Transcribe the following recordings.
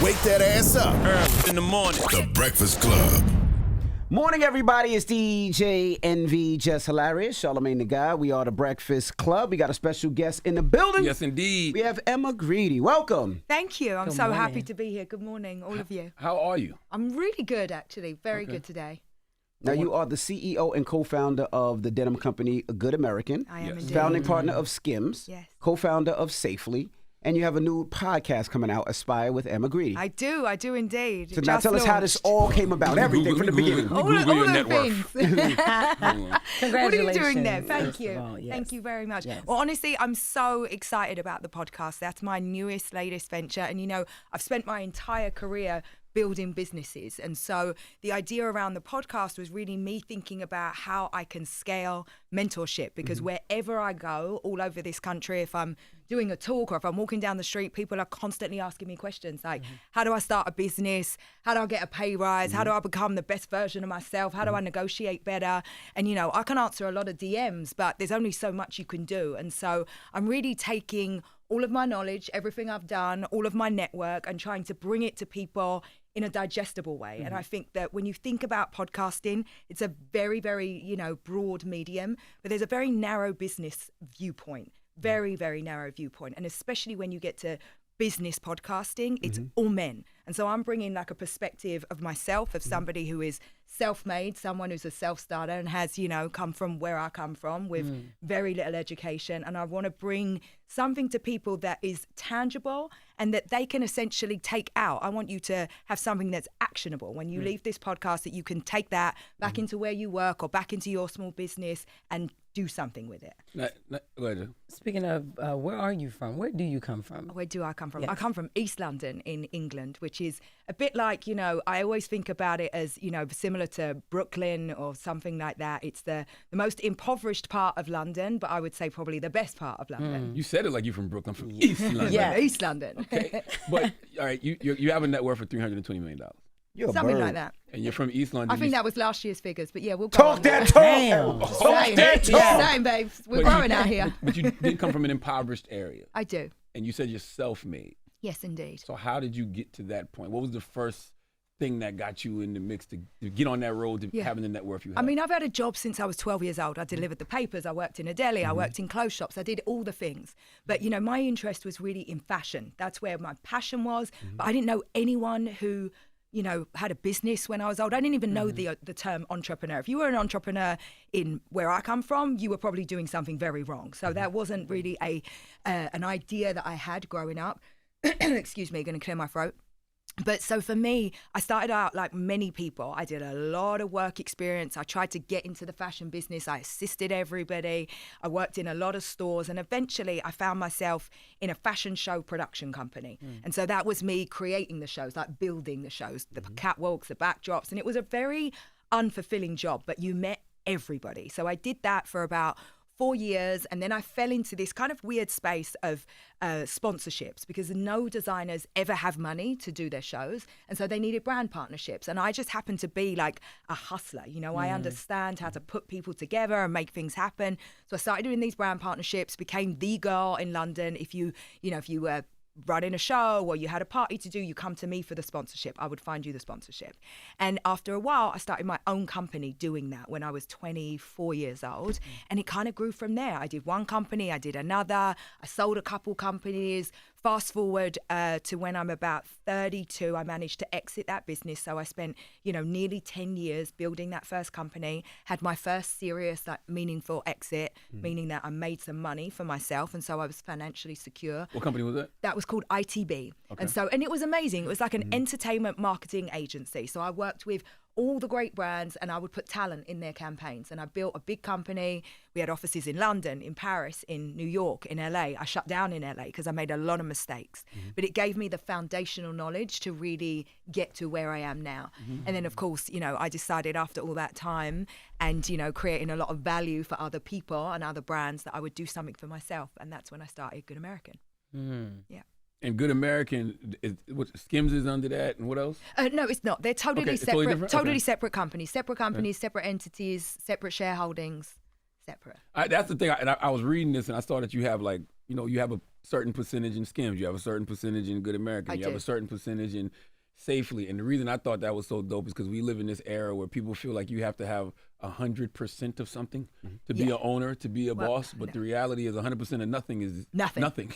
Wake that ass up. Early in the morning. The Breakfast Club. Morning, everybody. It's DJ NV Jess Hilarious, Charlamagne the Guy. We are the Breakfast Club. We got a special guest in the building. Yes, indeed. We have Emma Grede. Welcome. Thank you. I'm Good so morning. happy to be here. Good morning, all of you. How are you? I'm really good, actually. Very good today. Now, you are the CEO and co-founder of the denim company Good American. I am Yes. indeed. Founding partner of Skims. Yes. Co-founder of Safely. And you have a new podcast coming out, Aspire with Emma Grede. I do indeed. So now Just tell us how this launched. all came about, everything from the beginning. All, Google all your the net worth. things. Congratulations. What are you doing there? Thank first you. of all, yes. Thank you very much. Yes. Well, honestly, I'm so excited about the podcast. That's my latest venture. And, I've spent my entire career building businesses. And so the idea around the podcast was really me thinking about how I can scale mentorship, because wherever I go all over this country, if I'm doing a talk or if I'm walking down the street, people are constantly asking me questions like, how do I start a business? How do I get a pay rise? How do I become the best version of myself? How do I negotiate better? And, I can answer a lot of DMs, but there's only so much you can do. And so I'm really taking all of my knowledge, everything I've done, all of my network, and trying to bring it to people in a digestible way. And I think that when you think about podcasting, it's a very, very, broad medium, but there's a very narrow business viewpoint, very, very narrow viewpoint. And especially when you get to business podcasting, it's all men. And so I'm bringing like a perspective of myself, of somebody who is self-made, someone who's a self-starter and has, come from where I come from with very little education. And I want to bring something to people that is tangible and that they can essentially take out. I want you to have something that's actionable when you leave this podcast, that you can take that back into where you work or back into your small business and do something with it. Go ahead. Speaking of, where are you from? Where do you come from? Where do I come from? Yes. I come from East London in England, which is a bit like, I always think about it as, similar to Brooklyn or something like that. It's the most impoverished part of London, but I would say probably the best part of London. You said it like you're from Brooklyn. I'm from East London. Yeah, East London. Okay. But, all right, you have a net worth of $320 million. You're a Something bird. like that. And you're from East London. I think that was last year's figures, but yeah, we'll go Talk on. that Damn. talk. Just Talk saying. that Just talk. saying, babes. We're But growing out here. But you did come from an impoverished area. I do. And you said you're self-made. Yes, indeed. So how did you get to that point? What was the first thing that got you in the mix to get on that road to having the net worth you have? I mean, I've had a job since I was 12 years old. I delivered the papers. I worked in a deli. I worked in clothes shops. I did all the things. But, my interest was really in fashion. That's where my passion was. But I didn't know anyone who, had a business when I was old. I didn't even know the term entrepreneur. If you were an entrepreneur in where I come from, you were probably doing something very wrong. So that wasn't really an idea that I had growing up. Excuse me, going to clear my throat. But so for me, I started out like many people. I did a lot of work experience. I tried to get into the fashion business. I assisted everybody. I worked in a lot of stores. And eventually I found myself in a fashion show production company. And so that was me creating the shows, like building the shows, the catwalks, the backdrops. And it was a very unfulfilling job, but you met everybody. So I did that for about 4 years, and then I fell into this kind of weird space of sponsorships, because no designers ever have money to do their shows, and so they needed brand partnerships. And I just happened to be like a hustler, I understand how to put people together and make things happen. So I started doing these brand partnerships, became the girl in London. If you were running a show or you had a party to do, you come to me for the sponsorship. I would find you the sponsorship. And after a while, I started my own company doing that when I was 24 years old. And it kind of grew from there. I did one company, I did another, I sold a couple companies. Fast forward to when I'm about 32, I managed to exit that business. So I spent, nearly 10 years building that first company, had my first serious, meaningful exit, meaning that I made some money for myself. And so I was financially secure. What company was that? That was called ITB. Okay. And it was amazing. It was like an entertainment marketing agency. So I worked with all the great brands and I would put talent in their campaigns. And I built a big company. We had offices in London, in Paris, in New York, in LA. I shut down in LA because I made a lot of mistakes. But it gave me the foundational knowledge to really get to where I am now. And then, of course, I decided after all that time and, creating a lot of value for other people and other brands that I would do something for myself. And that's when I started Good American. Yeah. And Good American, Skims is under that, and what else? No, it's not. They're totally it's separate. totally different? Okay. Separate companies, separate entities, separate shareholdings, separate. That's the thing. I was reading this, and I saw that you have you have certain percentage in Skims. You have a certain percentage in Good American. You have a certain percentage in Safely. And the reason I thought that was so dope is because we live in this era where people feel like you have to have 100% of something to be an owner, to be a boss. But the reality is 100% of nothing is nothing.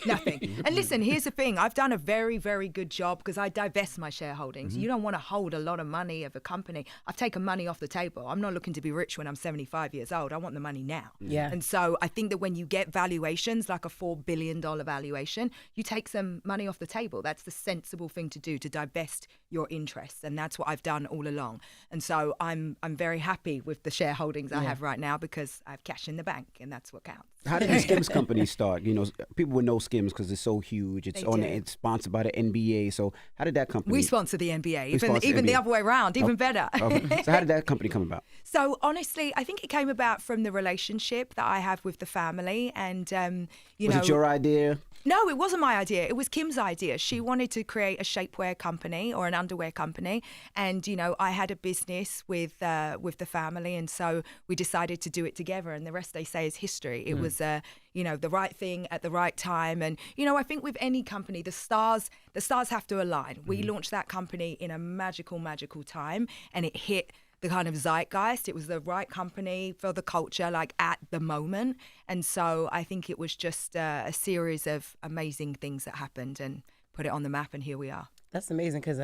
And listen, here's the thing. I've done a very, very good job because I divest my shareholdings. You don't want to hold a lot of money of a company. I've taken money off the table. I'm not looking to be rich when I'm 75 years old. I want the money now. Yeah. And so I think that when you get valuations, like a $4 billion valuation, you take some money off the table. That's the sensible thing to do, to divest your interests. And that's what I've done all along. And so I'm very happy with the shareholdings I have right now because I have cash in the bank, and that's what counts. How did the Skims company start? You know, people would know Skims because it's so huge. It's it's sponsored by the NBA. So how did that company? We sponsor the NBA, even the other way around, even better. Okay. So how did that company come about? So honestly, I think it came about from the relationship that I have with the family, and Was it your idea? No, it wasn't my idea. It was Kim's idea. She wanted to create a shapewear company or an underwear company, and I had a business with the family, and so we decided to do it together. And the rest, they say, is history. It was the right thing at the right time, and I think with any company, the stars have to align. We launched that company in a magical time, and it hit the kind of zeitgeist. It was the right company for the culture, like at the moment. And so I think it was just a series of amazing things that happened and put it on the map, and here we are. That's amazing because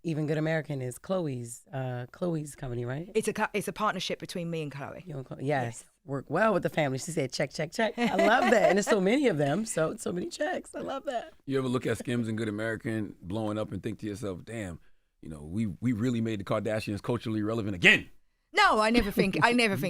even Good American is Chloe's company, right? It's a partnership between me and Chloe. You and Chloe. Yes. Work well with the family. She said, check. I love that. And there's so many of them, so many checks. I love that. You ever look at Skims and Good American blowing up and think to yourself, damn, we really made the Kardashians culturally relevant again? No, I never think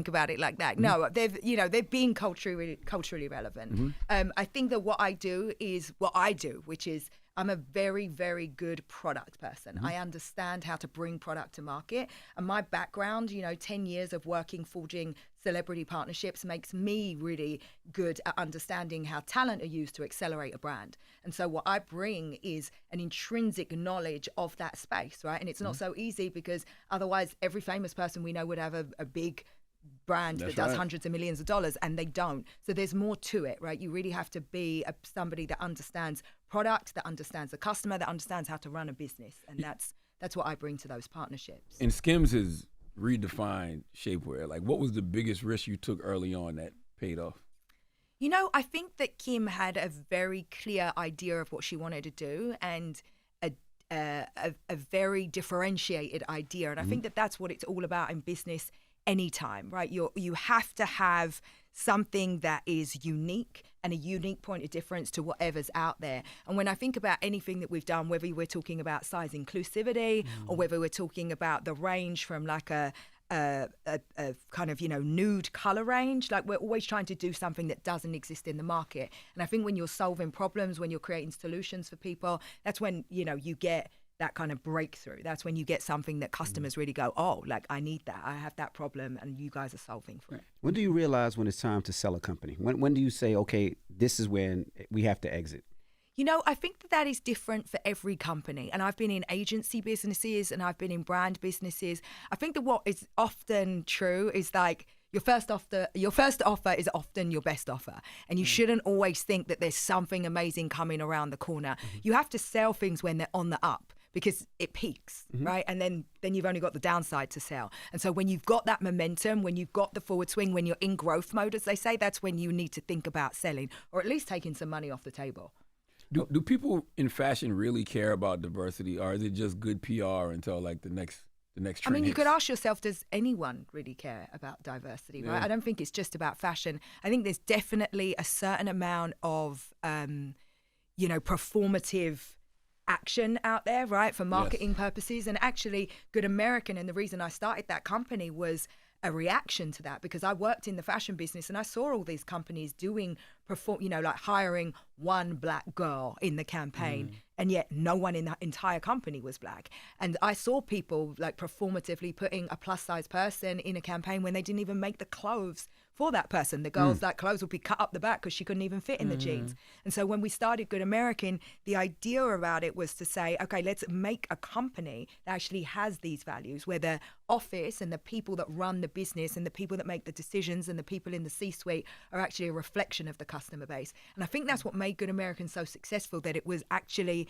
about it like that. No, they've been culturally relevant. I think that what I do is what I do, which is I'm a very, very good product person. I understand how to bring product to market. And my background, 10 years of forging celebrity partnerships makes me really good at understanding how talent are used to accelerate a brand. And so what I bring is an intrinsic knowledge of that space, right? And it's not so easy because otherwise every famous person we know would have a big brand that does hundreds of millions of dollars, and they don't. So there's more to it, right? You really have to be somebody that understands product, that understands the customer, that understands how to run a business, and that's what I bring to those partnerships. And Skims has redefined shapewear. Like, what was the biggest risk you took early on that paid off? I think that Kim had a very clear idea of what she wanted to do, and a very differentiated idea, and I think that that's what it's all about in business. Anytime, right? You have to have something that is unique and a unique point of difference to whatever's out there. And when I think about anything that we've done, whether we're talking about size inclusivity or whether we're talking about the range from like a kind of nude color range, like we're always trying to do something that doesn't exist in the market. And I think when you're solving problems, when you're creating solutions for people, that's when you get that kind of breakthrough. That's when you get something that customers really go, oh, like I need that. I have that problem, and you guys are solving for it. When do you realize when it's time to sell a company? When do you say, okay, this is when we have to exit? I think that is different for every company. And I've been in agency businesses and I've been in brand businesses. I think that what is often true is like your first offer is often your best offer. And you shouldn't always think that there's something amazing coming around the corner. You have to sell things when they're on the up, because it peaks, right? And then you've only got the downside to sell. And so when you've got that momentum, when you've got the forward swing, when you're in growth mode, as they say, that's when you need to think about selling, or at least taking some money off the table. Do people in fashion really care about diversity, or is it just good PR until like the next trend I mean, you hits? could ask yourself, does anyone really care about diversity, right? I don't think it's just about fashion. I think there's definitely a certain amount of, performative action out there, right, for marketing purposes. And actually, Good American, and the reason I started that company was a reaction to that, because I worked in the fashion business and I saw all these companies like hiring one black girl in the campaign, and yet no one in the entire company was black. And I saw people like performatively putting a plus size person in a campaign when they didn't even make the clothes for that person. The girl's like clothes would be cut up the back because she couldn't even fit in the jeans. And so when we started Good American, the idea about it was to say, okay, let's make a company that actually has these values, where the office and the people that run the business and the people that make the decisions and the people in the C-suite are actually a reflection of the customer base. And I think that's what made Good American so successful, that it was actually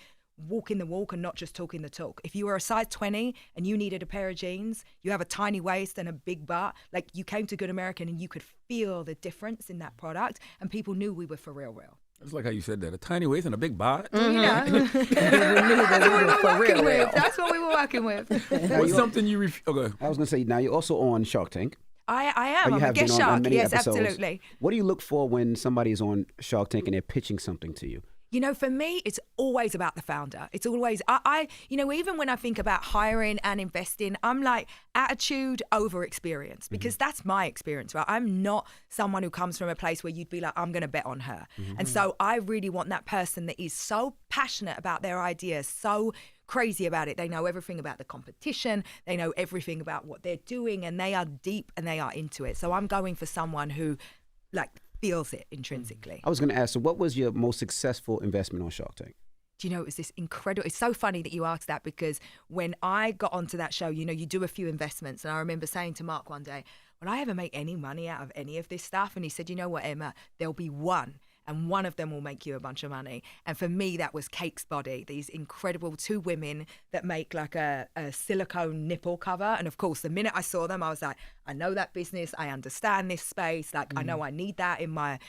walking the walk and not just talking the talk. If you were a size 20 and you needed a pair of jeans, you have a tiny waist and a big butt, like you came to Good American and you could feel the difference in that product, and people knew we were for real. It's like how you said that, a tiny waist and a big bod. Yeah. That's what we were working with. What's something you okay. I was going to say, now you're also on Shark Tank. I am. You I'm a have been guest on shark. many Yes, episodes. absolutely. What do you look for when somebody's on Shark Tank and they're pitching something to you? You know, for me, it's always about the founder. It's always, you know, even when I think about hiring and investing, I'm like attitude over experience, because that's my experience, right? I'm not someone who comes from a place where you'd be like, I'm going to bet on her. And so I really want that person that is so passionate about their ideas, so crazy about it. They know everything about the competition. They know everything about what they're doing, and they are deep and they are into it. So I'm going for someone who, like, feels it intrinsically. I was going to ask, so what was your most successful investment on Shark Tank? Do you know, it was this incredible, it's so funny that you asked that, because when I got onto that show, you know, you do a few investments, and I remember saying to Mark one day, will I ever make any money out of any of this stuff? And he said, you know what, Emma, there'll be one, and one of them will make you a bunch of money. And for me, that was Cake's Body, these incredible two women that make like a silicone nipple cover. And of course, the minute I saw them, I was like, I know that business. I understand this space. Like, I know I need that in my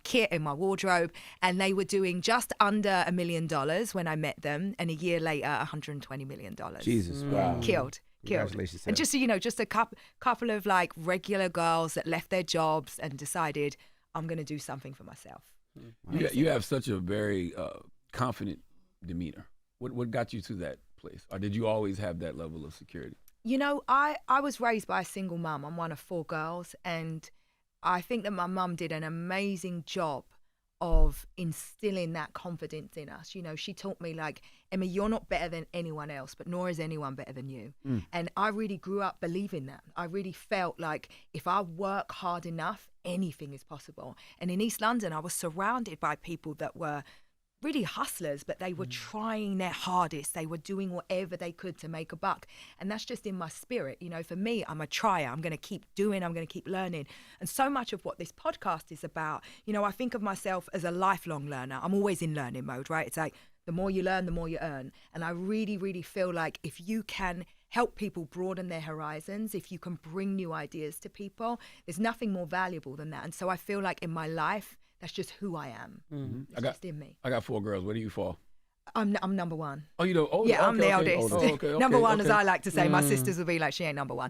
kit, in my wardrobe. And they were doing just under $1 million when I met them. And a year later, $120 million. Jesus, wow. Killed. Congratulations to And them. just, you know, just a couple of like regular girls that left their jobs and decided, I'm going to do something for myself. You have such a very confident demeanor. What got you to that place? Or did you always have that level of security? You know, I was raised by a single mum. I'm one of 4 girls. And I think that my mum did an amazing job of instilling that confidence in us. You know, she taught me, like, Emma, you're not better than anyone else, but nor is anyone better than you. And I really grew up believing that. I really felt like if I work hard enough, anything is possible. And in East London, I was surrounded by people that were really hustlers, but they were trying their hardest. They were doing whatever they could to make a buck. And that's just in my spirit. You know, for me, I'm a trier. I'm going to keep doing, I'm going to keep learning. And so much of what this podcast is about, you know, I think of myself as a lifelong learner. I'm always in learning mode, right? It's like the more you learn, the more you earn. And I really, really feel like if you can help people broaden their horizons, if you can bring new ideas to people, there's nothing more valuable than that. And so I feel like in my life, that's just who I am. It's just in me. I got 4 girls. Where do you fall? I'm number 1. Oh, you know? Oh, Yeah, okay, I'm the okay. oldest. Okay, Number 1, okay. as I like to say. My sisters will be like, she ain't number 1.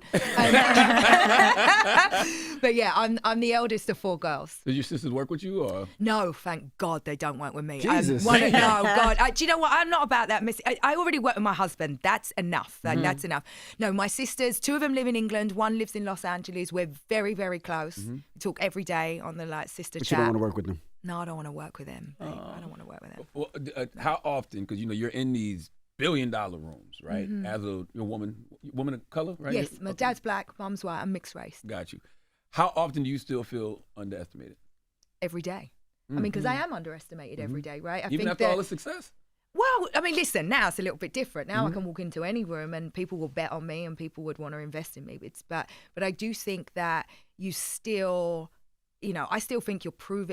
But yeah, I'm the eldest of 4 girls. Did your sisters work with you, or? No, thank God they don't work with me. Jesus. No, God. Do you know what? I'm not about that. I already work with my husband. That's enough. That's enough. No, my sisters, 2 of them live in England. 1 lives in Los Angeles. We're very, very close. We talk every day on the sister But chat. you don't want to work with them. No, I don't want to work with them. Babe. I don't want to work with them. Well, how often? Because you know you're in these billion-dollar rooms, right? As a woman of color, right? Yes, my dad's black, mum's white. I'm mixed race. Got you. How often do you still feel underestimated? Every day. I mean, because I am underestimated every day, right? Even after all the success? Well, I mean, listen, now it's a little bit different. Now I can walk into any room and people will bet on me and people would want to invest in me. But I do think that you still, you know, I still think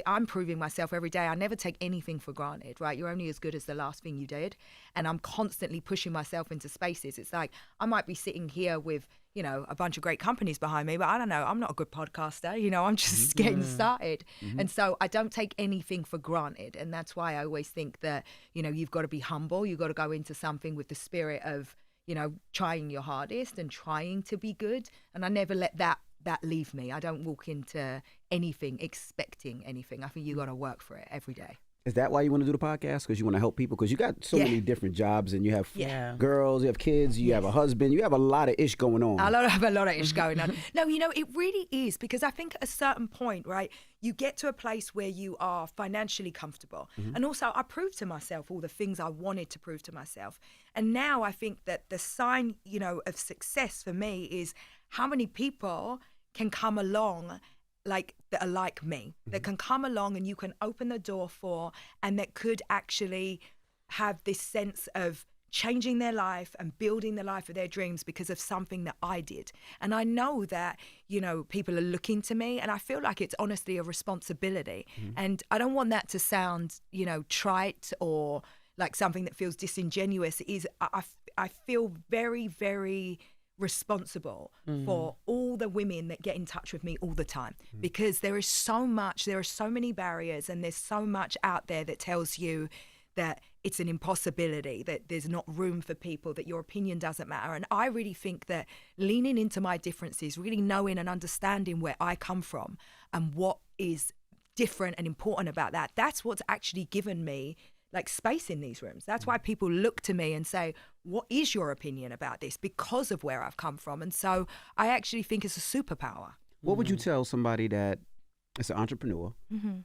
I'm proving myself every day. I never take anything for granted, right? You're only as good as the last thing you did. And I'm constantly pushing myself into spaces. It's like I might be sitting here with, you know, a bunch of great companies behind me, but I don't know, I'm not a good podcaster, you know, I'm just getting started. And so I don't take anything for granted. And that's why I always think that, you know, you've got to be humble. You've got to go into something with the spirit of, you know, trying your hardest and trying to be good. And I never let that leave me. I don't walk into anything expecting anything. I think you got to work for it every day. Is that why you want to do the podcast? Because you want to help people? Because you got so many different jobs, and you have girls, you have kids, you have a husband, you have a lot of ish going on. I have a lot of ish going on. No, you know, it really is, because I think at a certain point, right, you get to a place where you are financially comfortable. And also I proved to myself all the things I wanted to prove to myself. And now I think that the sign, you know, of success for me is how many people can come along like that are like me, that can come along and you can open the door for, and that could actually have this sense of changing their life and building the life of their dreams because of something that I did. And I know that, you know, people are looking to me, and I feel like it's honestly a responsibility. And I don't want that to sound, you know, trite or like something that feels disingenuous. It is, I feel very, very responsible for all the women that get in touch with me all the time, because there are so many barriers, and there's so much out there that tells you that it's an impossibility, that there's not room for people, that your opinion doesn't matter. And I really think that leaning into my differences, really knowing and understanding where I come from and what is different and important about that, that's what's actually given me like space in these rooms. That's why people look to me and say, what is your opinion about this? Because of where I've come from. And so I actually think it's a superpower. What would you tell somebody that is an entrepreneur,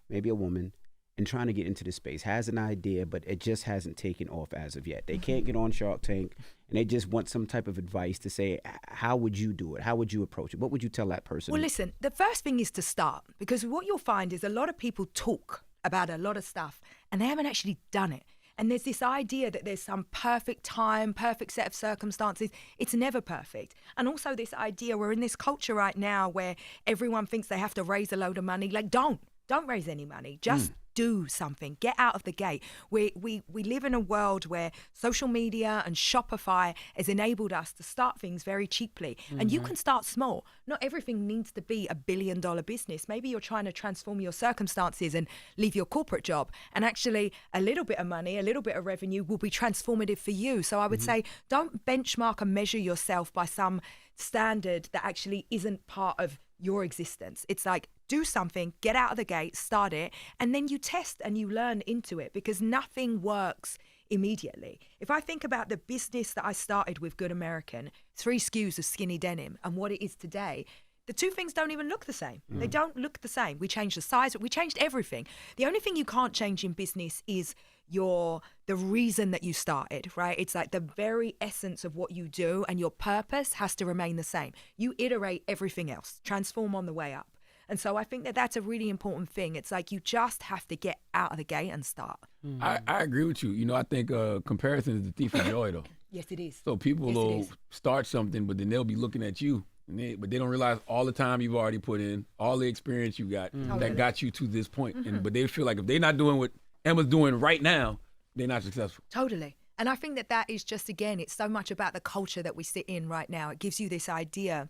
maybe a woman, and trying to get into this space, has an idea, but it just hasn't taken off as of yet? They can't get on Shark Tank, and they just want some type of advice to say, how would you do it? How would you approach it? What would you tell that person? Well, listen, the first thing is to start, because what you'll find is a lot of people talk about a lot of stuff and they haven't actually done it. And there's this idea that there's some perfect time, perfect set of circumstances. It's never perfect. And also this idea, we're in this culture right now where everyone thinks they have to raise a load of money. Like, don't raise any money. Just do something. Get out of the gate. We live in a world where social media and Shopify has enabled us to start things very cheaply. And you can start small. Not everything needs to be $1 billion business. Maybe you're trying to transform your circumstances and leave your corporate job. And actually a little bit of money, a little bit of revenue will be transformative for you. So I would say don't benchmark and measure yourself by some standard that actually isn't part of your existence. It's like, do something, get out of the gate, start it, and then you test and you learn into it, because nothing works immediately. If I think about the business that I started with, Good American, 3 SKUs of skinny denim, and what it is today, the two things don't even look the same. They don't look the same. We changed the size, we changed everything. The only thing you can't change in business is the reason that you started, right? It's like the very essence of what you do, and your purpose has to remain the same. You iterate everything else, transform on the way up. And so I think that that's a really important thing. It's like you just have to get out of the gate and start. I agree with you. You know, I think comparison is the thief of joy, though. Yes, it is. So people will start something, but then they'll be looking at you, but they don't realize all the time you've already put in, all the experience you got that got you to this point. But they feel like if they're not doing what Emma's doing right now, they're not successful. Totally. And I think that that is just, again, it's so much about the culture that we sit in right now. It gives you this idea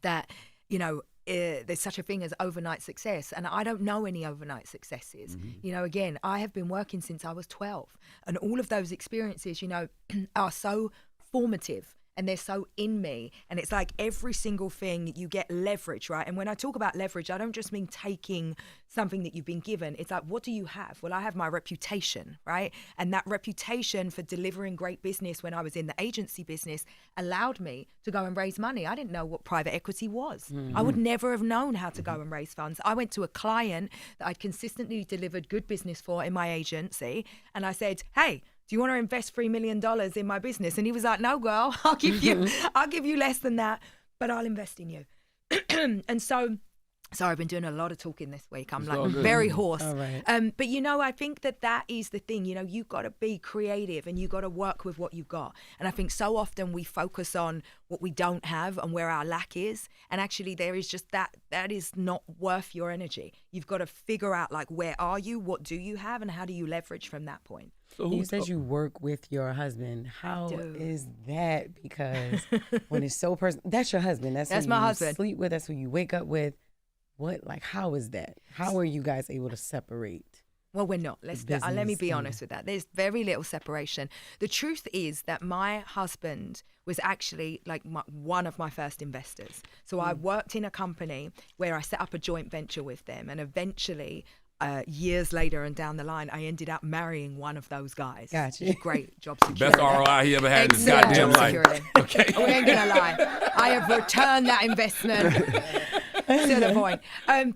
that, you know, there's such a thing as overnight success, and I don't know any overnight successes. You know, again, I have been working since I was 12, and all of those experiences, you know, are so formative, and they're so in me. And it's like every single thing you get leverage, right? And when I talk about leverage, I don't just mean taking something that you've been given. It's like, what do you have? Well, I have my reputation, right? And that reputation for delivering great business when I was in the agency business allowed me to go and raise money. I didn't know what private equity was. I would never have known how to go and raise funds. I went to a client that I'd consistently delivered good business for in my agency, and I said, hey, do you want to invest $3 million in my business? And he was like, no, girl, I'll give you less than that, but I'll invest in you. And so, sorry, I've been doing a lot of talking this week. I'm like very hoarse. All right. But, you know, I think that is the thing. You know, you've got to be creative and you've got to work with what you've got. And I think so often we focus on what we don't have and where our lack is. And actually there is just that is not worth your energy. You've got to figure out, like, where are you? What do you have? And how do you leverage from that point? So You said you work with your husband. How is that? Because when it's so personal, that's your husband. That's who my you husband. sleep with. That's who you wake up with. How is that? How are you guys able to separate? Well, we're not. Let me be honest with that. There's very little separation. The truth is that my husband was actually like one of my first investors. So I worked in a company where I set up a joint venture with them, and eventually years later and down the line, I ended up marrying one of those guys. Gotcha. Great job security. best ROI he ever had in his Excellent goddamn job life. security. Okay. We ain't gonna lie. I have returned that investment to the point.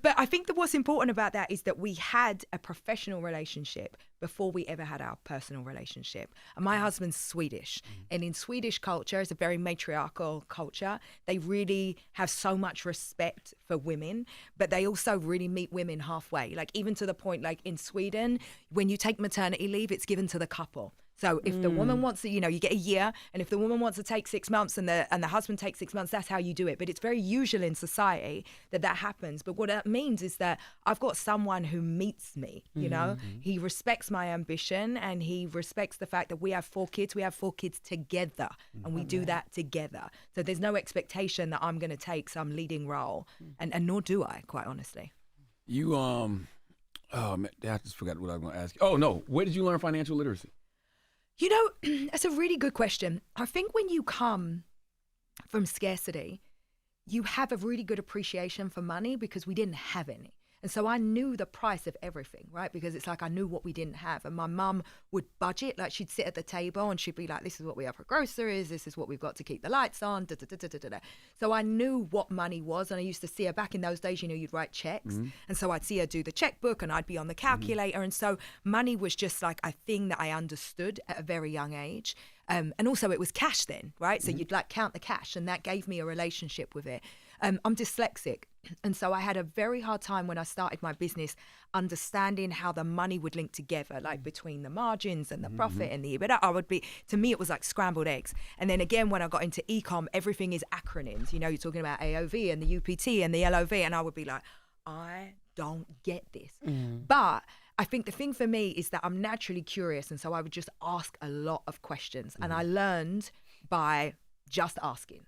But I think that what's important about that is that we had a professional relationship before we ever had our personal relationship. And my husband's Swedish. And in Swedish culture, it's a very matriarchal culture. They really have so much respect for women, but they also really meet women halfway. Like, even to the point, like in Sweden, when you take maternity leave, it's given to the couple. So if the woman wants to, you get a year, and if the woman wants to take 6 months and the husband takes 6 months, that's how you do it. But it's very usual in society that happens. But what that means is that I've got someone who meets me, he respects my ambition, and he respects the fact that we have 4 kids. We have 4 kids together, and we do that together. So there's no expectation that I'm going to take some leading role, and nor do I, quite honestly. You, oh man, I just forgot what I was going to ask you. Oh no, where did you learn financial literacy? That's a really good question. I think when you come from scarcity, you have a really good appreciation for money because we didn't have any. And so I knew the price of everything, right? Because it's like I knew what we didn't have. And my mum would budget, like she'd sit at the table and she'd be like, this is what we have for groceries. This is what we've got to keep the lights on. Da, da, da, da, da, da. So I knew what money was. And I used to see her back in those days, you'd write checks. And so I'd see her do the checkbook and I'd be on the calculator. And so money was just like a thing that I understood at a very young age. And also it was cash then, right? So you'd like count the cash, and that gave me a relationship with it. I'm dyslexic. And so I had a very hard time when I started my business understanding how the money would link together, like between the margins and the profit and the EBITDA. To me, it was like scrambled eggs. And then again, when I got into e-com, everything is acronyms. You're talking about AOV and the UPT and the LOV. And I would be like, I don't get this. But I think the thing for me is that I'm naturally curious. And so I would just ask a lot of questions. And I learned by just asking,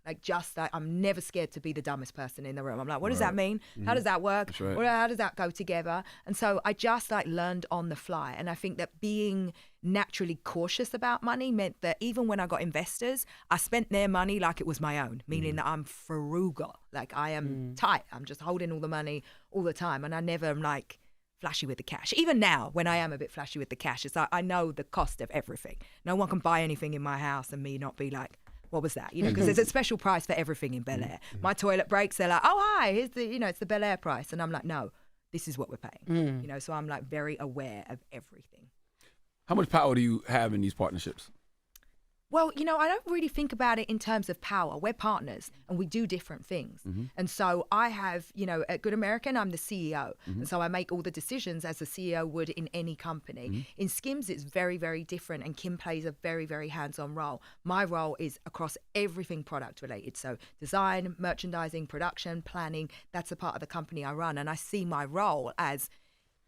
I'm never scared to be the dumbest person in the room. I'm like, what does that mean? How does that work? That's right. How does that go together? And so I just learned on the fly. And I think that being naturally cautious about money meant that even when I got investors, I spent their money like it was my own, meaning that I'm frugal. Like I am tight. I'm just holding all the money all the time. And I never am like flashy with the cash. Even now, when I am a bit flashy with the cash, it's like I know the cost of everything. No one can buy anything in my house and me not be like, what was that? Because there's a special price for everything in Bel Air. My toilet breaks, they're like, oh, hi, here's the, it's the Bel Air price. And I'm like, no, this is what we're paying. So I'm like very aware of everything. How much power do you have in these partnerships? Well, I don't really think about it in terms of power. We're partners and we do different things. And so I have, at Good American, I'm the CEO. And so I make all the decisions as a CEO would in any company. In Skims, it's very, very different. And Kim plays a very, very hands-on role. My role is across everything product related. So design, merchandising, production, planning, that's a part of the company I run. And I see my role as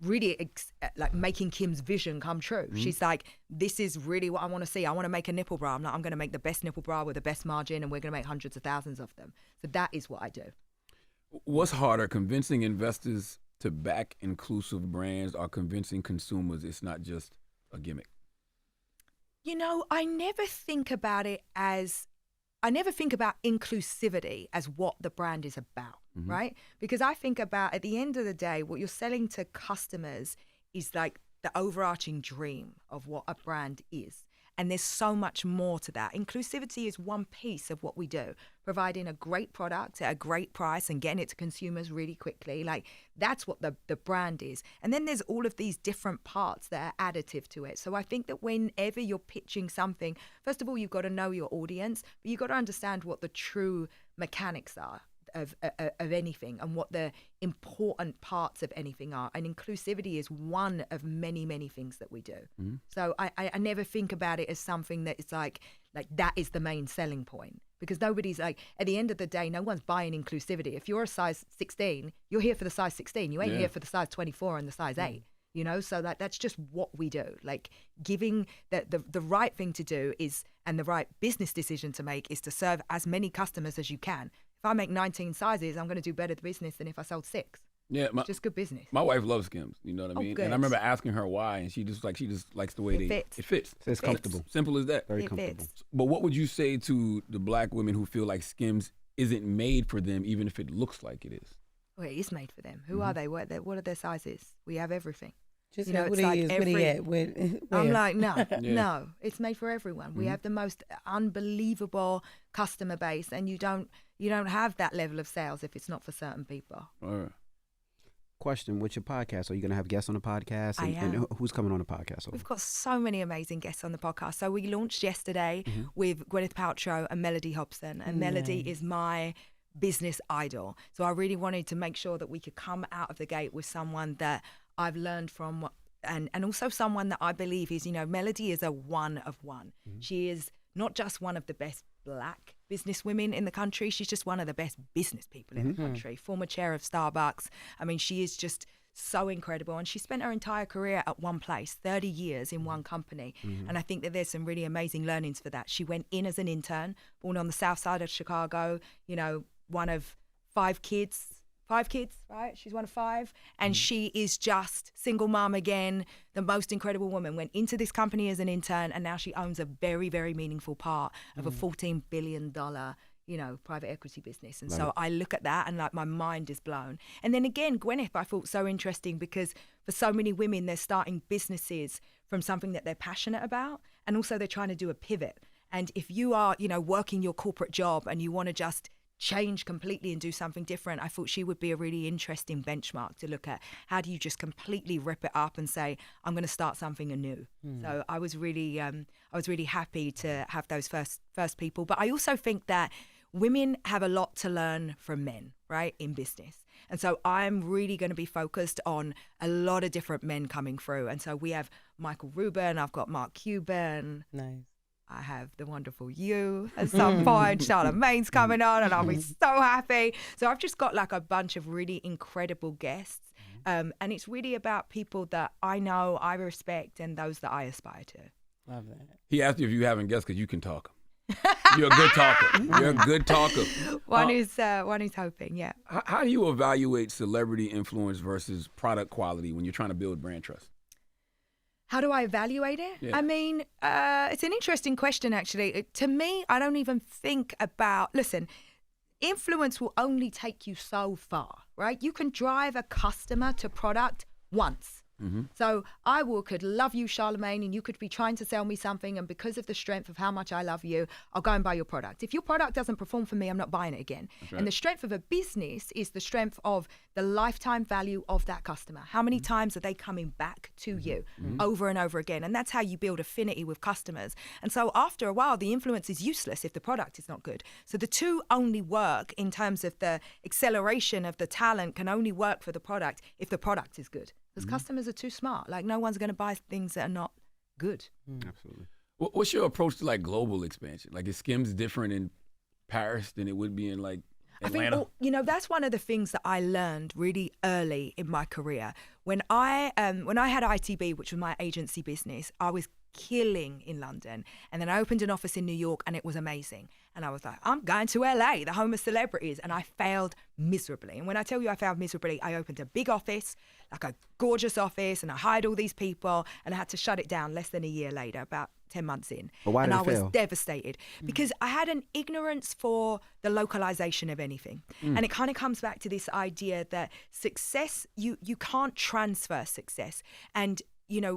really like making Kim's vision come true. She's like, this is really what I want to see. I want to make a nipple bra. I'm going to make the best nipple bra with the best margin, and we're going to make hundreds of thousands of them. So that is what I do. What's harder, convincing investors to back inclusive brands or convincing consumers it's not just a gimmick? I never think about inclusivity as what the brand is about, right? Because I think about, at the end of the day, what you're selling to customers is like the overarching dream of what a brand is. And there's so much more to that. Inclusivity is one piece of what we do, providing a great product at a great price and getting it to consumers really quickly. Like that's what the brand is. And then there's all of these different parts that are additive to it. So I think that whenever you're pitching something, first of all, you've got to know your audience, but you've got to understand what the true mechanics are of anything and what the important parts of anything are. And inclusivity is one of many, many things that we do. So I never think about it as something that is like that is the main selling point, because nobody's like, at the end of the day, no one's buying inclusivity. If you're a size 16, you're here for the size 16. You ain't here for the size 24 and the size 8. So that's just what we do. Like giving the right thing to do is, and the right business decision to make is to serve as many customers as you can. If I make 19 sizes, I'm going to do better business than if I sold 6. Yeah, it's just good business. My wife loves Skims, you know what I mean? Good. And I remember asking her why, and she just likes the way it fits. It's comfortable. Simple as that. Very comfortable. Fits. But what would you say to the black women who feel like Skims isn't made for them, even if it looks like it is? Well, it is made for them. Who are they? What are their sizes? We have everything. Just it's like I'm like, no, it's made for everyone. We have the most unbelievable customer base, and you don't have that level of sales if it's not for certain people. All right. Question, what's your podcast? Are you going to have guests on the podcast? And who's coming on the podcast? We've got so many amazing guests on the podcast. So we launched yesterday with Gwyneth Paltrow and Melody Hobson. And Melody is my business idol. So I really wanted to make sure that we could come out of the gate with someone that I've learned from and also someone that I believe is, Melody is a one of one. She is not just one of the best Black business women in the country. She's just one of the best business people in the country. Former chair of Starbucks. I mean, she is just so incredible. And she spent her entire career at one place, 30 years in one company. And I think that there's some really amazing learnings for that. She went in as an intern, born on the south side of Chicago, one of five kids, right? She's one of five. And she is just single mom again, the most incredible woman. Went into this company as an intern, and now she owns a very, very meaningful part of a $14 billion private equity business. And so I look at that and like my mind is blown. And then again, Gwyneth, I thought so interesting because for so many women, they're starting businesses from something that they're passionate about. And also they're trying to do a pivot. And if you are, working your corporate job and you want to just change completely and do something different, I thought she would be a really interesting benchmark to look at. How do you just completely rip it up and say, I'm going to start something anew? So I was really happy to have those first people. But I also think that women have a lot to learn from men, right, in business. And so I'm really going to be focused on a lot of different men coming through. And so we have Michael Rubin, I've got Mark Cuban. Nice. I have the wonderful you at some point. Charlamagne's coming on and I'll be so happy. So I've just got like a bunch of really incredible guests. And it's really about people that I know, I respect, and those that I aspire to. Love that. He asked you if you haven't guessed because you can talk. You're a good talker. You're a good talker. One is hoping, yeah. How do you evaluate celebrity influence versus product quality when you're trying to build brand trust? How do I evaluate it? Yeah. I mean, it's an interesting question, actually. To me, I don't even think about, listen, influence will only take you so far, right? You can drive a customer to product once. So I could love you, Charlamagne, and you could be trying to sell me something, and because of the strength of how much I love you, I'll go and buy your product. If your product doesn't perform for me, I'm not buying it again. Right. And the strength of a business is the strength of the lifetime value of that customer. How many times are they coming back to you over and over again? And that's how you build affinity with customers. And so after a while, the influence is useless if the product is not good. So the two only work in terms of the acceleration of the talent can only work for the product if the product is good. Because customers are too smart. Like, no one's going to buy things that are not good. Absolutely. What's your approach to like global expansion? Like, is Skims different in Paris than it would be in like Atlanta? I think, that's one of the things that I learned really early in my career. When I had ITB, which was my agency business, I was killing in London. And then I opened an office in New York and it was amazing. And I was like, I'm going to LA, the home of celebrities. And I failed miserably. And when I tell you I failed miserably, I opened a big office, like a gorgeous office, and I hired all these people, and I had to shut it down less than a year later, about 10 months in. But why did and it fail? I was devastated because I had an ignorance for the localization of anything. And it kind of comes back to this idea that success, you can't transfer success. And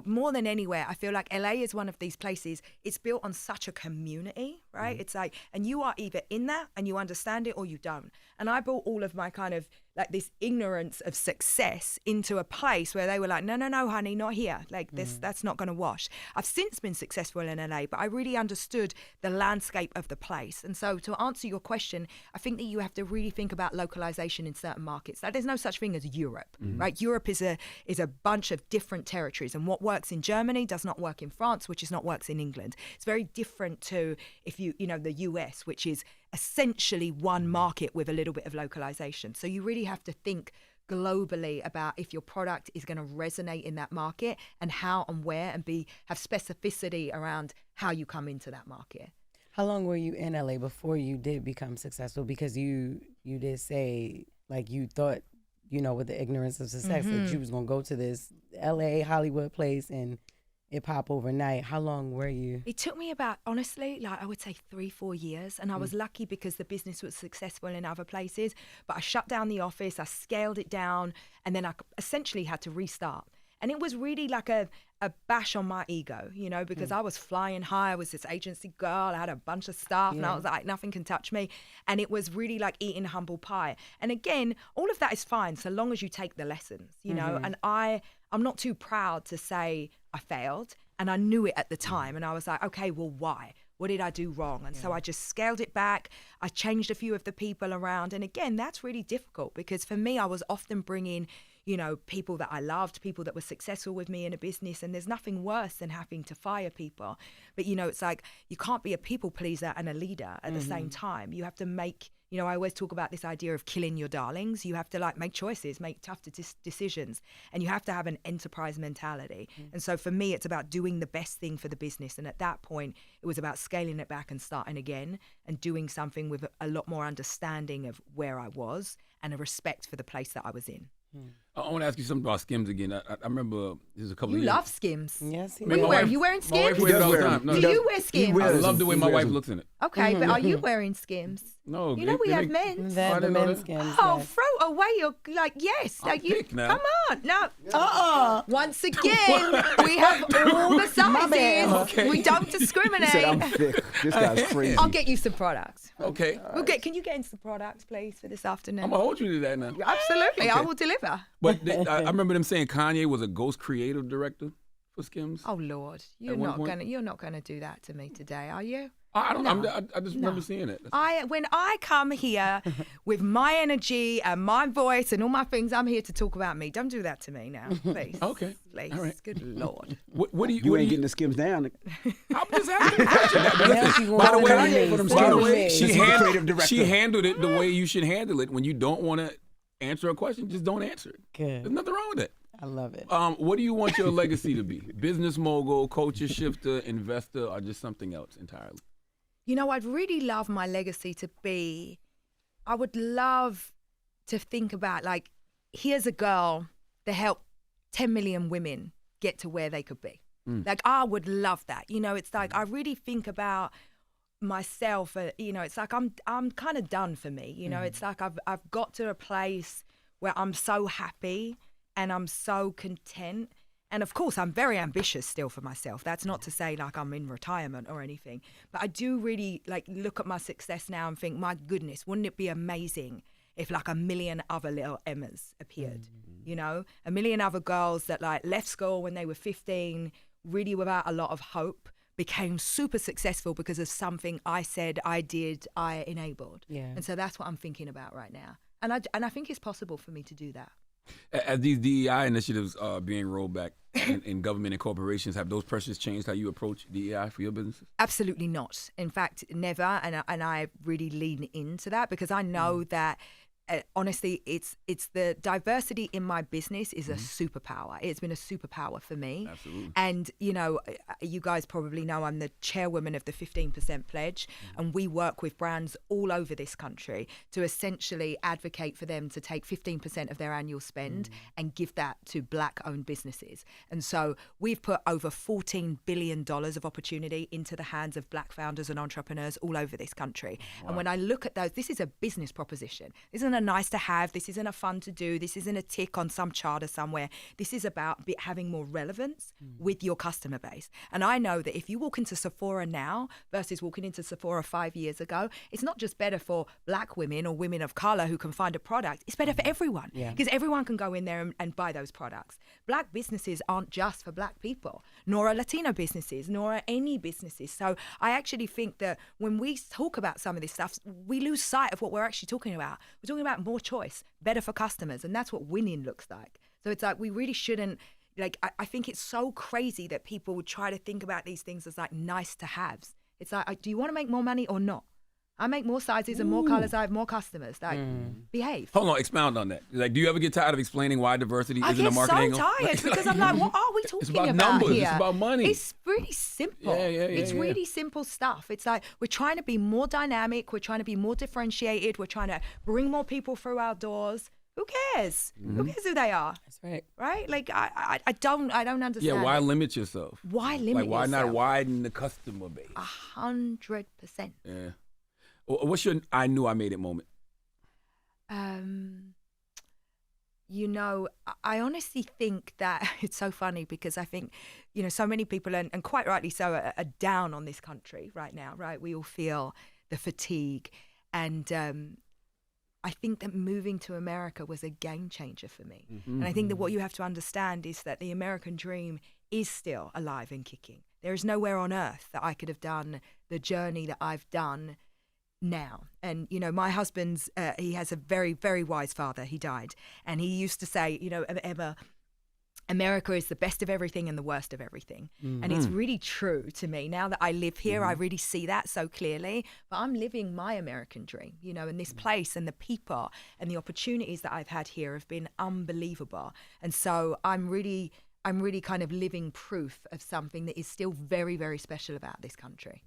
more than anywhere, I feel like LA is one of these places, it's built on such a community, right? It's like, and you are either in that and you understand it or you don't. And I brought all of my kind of like this ignorance of success into a place where they were like, no, honey, not here. Like this, that's not going to wash. I've since been successful in LA, but I really understood the landscape of the place. And so to answer your question, I think that you have to really think about localization in certain markets. Like there's no such thing as Europe, right? Europe is a bunch of different territories, and what works in Germany does not work in France, which is not works in England. It's very different to if the US, which is essentially one market with a little bit of localization. So you really have to think globally about if your product is going to resonate in that market and how and where, and have specificity around how you come into that market. How long were you in LA before you did become successful? Because you did say like you thought, with the ignorance of success, that you was going to go to this LA Hollywood place and it pop overnight. How long were you? It took me about, honestly, like I would say 3-4 years. And I was lucky because the business was successful in other places. But I shut down the office, I scaled it down, and then I essentially had to restart. And it was really like a bash on my ego, because I was flying high. I was this agency girl. I had a bunch of stuff and I was like, nothing can touch me. And it was really like eating humble pie. And again, all of that is fine so long as you take the lessons, and I'm not too proud to say I failed, and I knew it at the time. And I was like, okay, well, why? What did I do wrong? And so I just scaled it back. I changed a few of the people around. And again, that's really difficult because for me, I was often bringing, you know, people that I loved, people that were successful with me in a business. And there's nothing worse than having to fire people. But, you know, it's like you can't be a people pleaser and a leader at the same time. You have to make, you know, I always talk about this idea of killing your darlings. You have to like make choices, make tough decisions, and you have to have an enterprise mentality. And so for me, it's about doing the best thing for the business. And at that point, it was about scaling it back and starting again and doing something with a lot more understanding of where I was and a respect for the place that I was in. I want to ask you something about Skims again. I remember there's a couple You of years. love Skims. Yes, he What are you does. wearing? You wearing My wife Skims? wears it all the does wear time. No, them. Do you wear Skims? I love the way my He wears wife them. looks in it. Okay, but are you wearing Skims? No, You know we have men's. I That the didn't know men's that. skins. Oh, yes. throw away your, like, yes. I'm Like you, thick now. come on. No. Once again, we have all the sizes. Okay. We don't He said, I'm discriminate. thick. This guy's crazy. I'll get you some products. Okay. Can you get in some products, please, for this afternoon? I'm going to hold you to that now. Absolutely. I Okay. will deliver. But I remember them saying Kanye was a ghost creative director for Skims. Oh, Lord. You're At one not point? gonna. You're not gonna do that to me today, are you? I don't. No. I just remember seeing it. When I come here with my energy and my voice and all my things, I'm here to talk about me. Don't do that to me now, please. Okay. Please. All right. Good Lord. What do you? You what ain't do getting the Skims down. I'm just asking a question. Now she By wants the to way, know Kanye me. for them Say by the me. way, This is the creative director. she handled it the way you should handle it. When you don't want to answer a question, just don't answer it. Good. There's nothing wrong with it. I love it. What do you want your legacy to be? Business mogul, culture shifter, investor, or just something else entirely? You know, I'd really love my legacy to be, I would love to think about, like, here's a girl that helped 10 million women get to where they could be. Like, I would love that. You know, it's like, I really think about myself, you know, it's like, I'm kind of done for me. You know, it's like, I've got to a place where I'm so happy and I'm so content. And of course, I'm very ambitious still for myself. That's not to say like I'm in retirement or anything, but I do really like look at my success now and think, my goodness, wouldn't it be amazing if like a million other little Emmas appeared, you know, a million other girls that like left school when they were 15, really without a lot of hope, became super successful because of something I said, I did, I enabled. Yeah. And so that's what I'm thinking about right now. And I think it's possible for me to do that. As these DEI initiatives are being rolled back in government and corporations, have those pressures changed how you approach DEI for your businesses? Absolutely not. In fact, never. And I really lean into that because I know that honestly, it's the diversity in my business is a superpower. It's been a superpower for me. Absolutely. And, you know, you guys probably know I'm the chairwoman of the 15% Pledge, and we work with brands all over this country to essentially advocate for them to take 15% of their annual spend and give that to Black-owned businesses. And so we've put over $14 billion of opportunity into the hands of Black founders and entrepreneurs all over this country. Wow. And when I look at those, this is a business proposition. This isn't a nice to have. This isn't a fun to do. This isn't a tick on some charter somewhere. This is about having more relevance with your customer base. And I know that if you walk into Sephora now versus walking into Sephora 5 years ago, it's not just better for Black women or women of color who can find a product. It's better for everyone because everyone can go in there and buy those products. Black businesses aren't just for Black people, nor are Latino businesses, nor are any businesses. So I actually think that when we talk about some of this stuff, we lose sight of what we're actually talking about. We're talking about more choice, better for customers, and that's what winning looks like. So it's like we really shouldn't, like, I think it's so crazy that people would try to think about these things as like nice to haves. It's like, do you want to make more money or not? I make more sizes and more colors. I have more customers. Like, behave. Hold on, expound on that. Like, do you ever get tired of explaining why diversity isn't a marketing I angle? get so tired because I'm like, what are we talking It's about numbers. here? It's about money. It's really simple. It's really simple stuff. It's like we're trying to be more dynamic. We're trying to be more differentiated. We're trying to bring more people through our doors. Who cares? Who cares who they are? That's right. Right? Like I don't understand. Yeah, why it. limit yourself? Why limit Like, why not yourself? widen the customer base? 100%. Yeah. What's your I knew I made it moment? You know, I honestly think that it's so funny because I think, you know, so many people, and quite rightly so, are down on this country right now, right? We all feel the fatigue. And I think that moving to America was a game changer for me. And I think that what you have to understand is that the American dream is still alive and kicking. There is nowhere on earth that I could have done the journey that I've done now. And, you know, my husband's, he has a very, very wise father. He died. And he used to say, you know, America is the best of everything and the worst of everything. And it's really true to me. Now that I live here, I really see that so clearly. But I'm living my American dream, you know, and this place and the people and the opportunities that I've had here have been unbelievable. And so I'm really kind of living proof of something that is still very, very special about this country.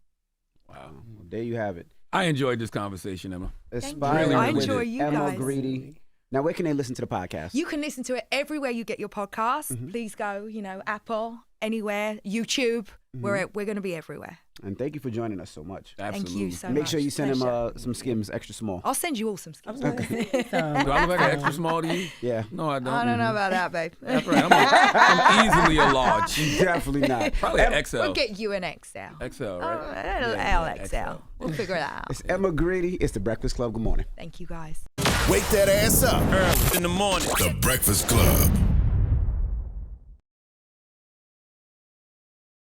Wow. Well, there you have it. I enjoyed this conversation, Emma. Aspiring I with enjoy you Emma guys. Grede. Now, where can they listen to the podcast? You can listen to it everywhere you get your podcasts. Please go, you know, Apple, anywhere, YouTube. We're going to be everywhere. And thank you for joining us so much. Absolutely. Thank you so much. Make sure you send him Pleasure. some Skims extra small. I'll send you all some Skims. Do I look like an extra small to you? Yeah. No, I don't. I don't know about that, babe. That's right. I'm easily a large. Definitely not. Probably an XL. We'll get you an XL. XL, Oh, right? LXL. We'll figure it out. It's Emma Grede. It's The Breakfast Club. Good morning. Thank you, guys. Wake that ass up. Early in the morning. The Breakfast Club.